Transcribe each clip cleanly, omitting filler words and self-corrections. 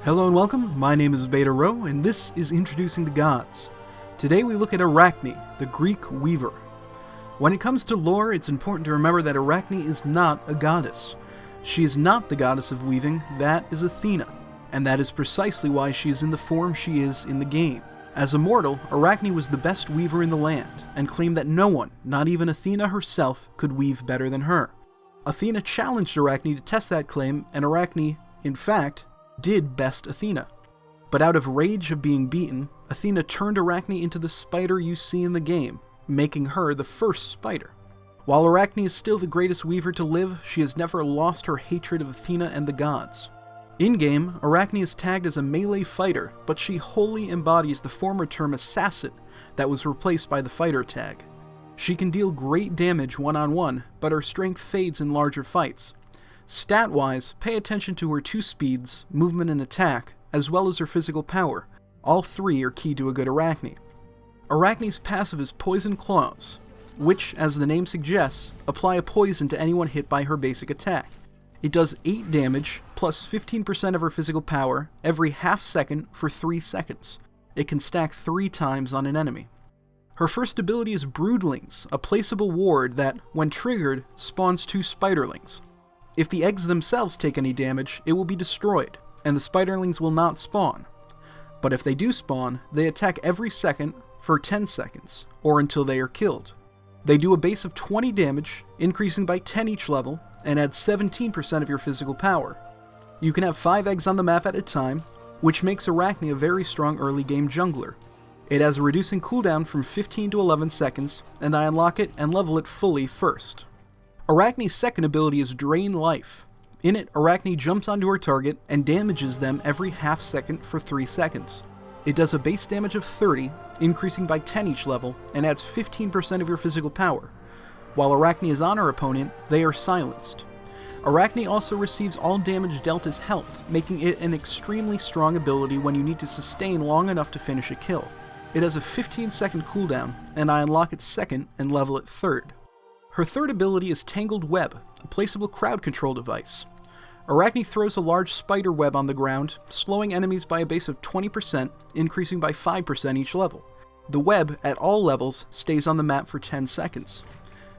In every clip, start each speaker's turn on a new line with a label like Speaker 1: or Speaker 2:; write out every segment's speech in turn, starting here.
Speaker 1: Hello and welcome, my name is BetaRho, and this is Introducing the Gods. Today we look at Arachne, the Greek weaver. When it comes to lore, it's important to remember that Arachne is not a goddess. She is not the goddess of weaving, that is Athena, and that is precisely why she is in the form she is in the game. As a mortal, Arachne was the best weaver in the land, and claimed that no one, not even Athena herself, could weave better than her. Athena challenged Arachne to test that claim, and Arachne, in fact, did best Athena. But out of rage of being beaten, Athena turned Arachne into the spider you see in the game, making her the first spider. While Arachne is still the greatest weaver to live, she has never lost her hatred of Athena and the gods. In-game, Arachne is tagged as a melee fighter, but she wholly embodies the former term assassin that was replaced by the fighter tag. She can deal great damage one-on-one, but her strength fades in larger fights. Stat-wise, pay attention to her two speeds, movement and attack, as well as her physical power. All three are key to a good Arachne. Arachne's passive is Poison Claws, which, as the name suggests, apply a poison to anyone hit by her basic attack. It does 8 damage, plus 15% of her physical power, every half second for 3 seconds. It can stack 3 times on an enemy. Her first ability is Broodlings, a placeable ward that, when triggered, spawns 2 spiderlings. If the eggs themselves take any damage, it will be destroyed, and the spiderlings will not spawn. But if they do spawn, they attack every second for 10 seconds, or until they are killed. They do a base of 20 damage, increasing by 10 each level, and add 17% of your physical power. You can have 5 eggs on the map at a time, which makes Arachne a very strong early game jungler. It has a reducing cooldown from 15 to 11 seconds, and I unlock it and level it fully first. Arachne's second ability is Drain Life. In it, Arachne jumps onto her target and damages them every half second for 3 seconds. It does a base damage of 30, increasing by 10 each level, and adds 15% of your physical power. While Arachne is on her opponent, they are silenced. Arachne also receives all damage dealt as health, making it an extremely strong ability when you need to sustain long enough to finish a kill. It has a 15-second cooldown, and I unlock it second and level it third. Her third ability is Tangled Web, a placeable crowd control device. Arachne throws a large spider web on the ground, slowing enemies by a base of 20%, increasing by 5% each level. The web, at all levels, stays on the map for 10 seconds.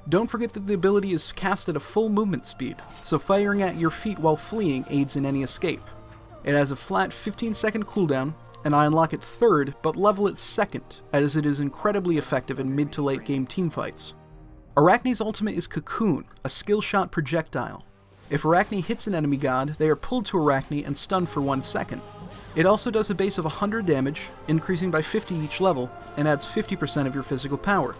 Speaker 1: Don't forget that the ability is cast at a full movement speed, so firing at your feet while fleeing aids in any escape. It has a flat 15-second cooldown, and I unlock it third, but level it second, as it is incredibly effective in mid to late game teamfights. Arachne's ultimate is Cocoon, a skill shot projectile. If Arachne hits an enemy god, they are pulled to Arachne and stunned for 1 second. It also does a base of 100 damage, increasing by 50 each level, and adds 50% of your physical power.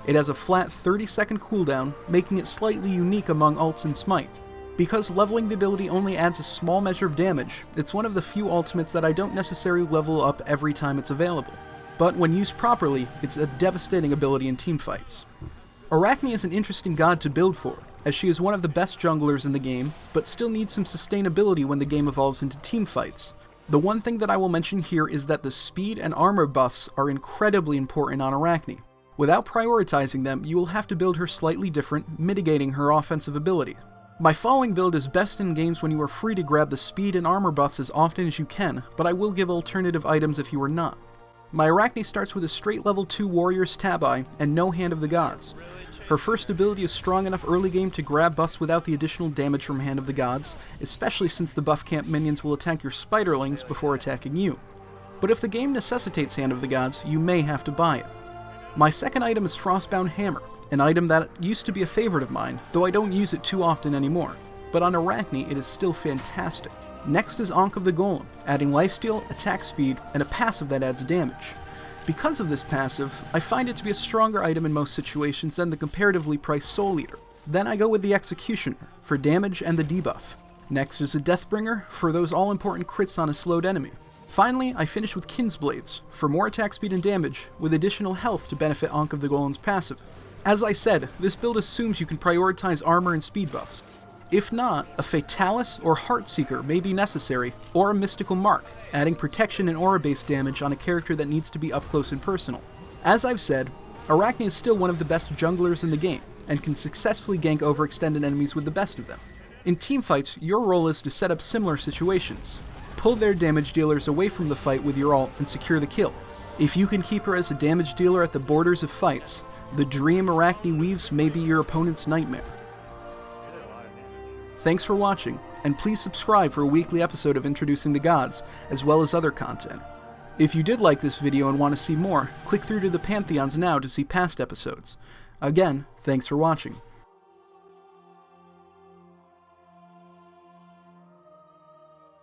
Speaker 1: It has a flat 30-second cooldown, making it slightly unique among ults in Smite. Because leveling the ability only adds a small measure of damage, it's one of the few ultimates that I don't necessarily level up every time it's available. But when used properly, it's a devastating ability in teamfights. Arachne is an interesting god to build for, as she is one of the best junglers in the game, but still needs some sustainability when the game evolves into teamfights. The one thing that I will mention here is that the speed and armor buffs are incredibly important on Arachne. Without prioritizing them, you will have to build her slightly different, mitigating her offensive ability. My following build is best in games when you are free to grab the speed and armor buffs as often as you can, but I will give alternative items if you are not. My Arachne starts with a straight level 2 Warrior's Tabi and no Hand of the Gods. Her first ability is strong enough early game to grab buffs without the additional damage from Hand of the Gods, especially since the buff camp minions will attack your spiderlings before attacking you. But if the game necessitates Hand of the Gods, you may have to buy it. My second item is Frostbound Hammer, an item that used to be a favorite of mine, though I don't use it too often anymore. But on Arachne, it is still fantastic. Next is Ankh of the Golem, adding lifesteal, attack speed, and a passive that adds damage. Because of this passive, I find it to be a stronger item in most situations than the comparatively priced Soul Eater. Then I go with the Executioner, for damage and the debuff. Next is the Deathbringer, for those all-important crits on a slowed enemy. Finally, I finish with Kinsblades, for more attack speed and damage, with additional health to benefit Ankh of the Golem's passive. As I said, this build assumes you can prioritize armor and speed buffs. If not, a Fatalis or Heartseeker may be necessary, or a Mystical Mark, adding protection and aura-based damage on a character that needs to be up close and personal. As I've said, Arachne is still one of the best junglers in the game, and can successfully gank overextended enemies with the best of them. In teamfights, your role is to set up similar situations. pull their damage dealers away from the fight with your ult and secure the kill. If you can keep her as a damage dealer at the borders of fights, the dream Arachne weaves may be your opponent's nightmare. Thanks for watching, and please subscribe for a weekly episode of Introducing the Gods, as well as other content. If you did like this video and want to see more, click through to the Pantheons now to see past episodes. Again, thanks for watching.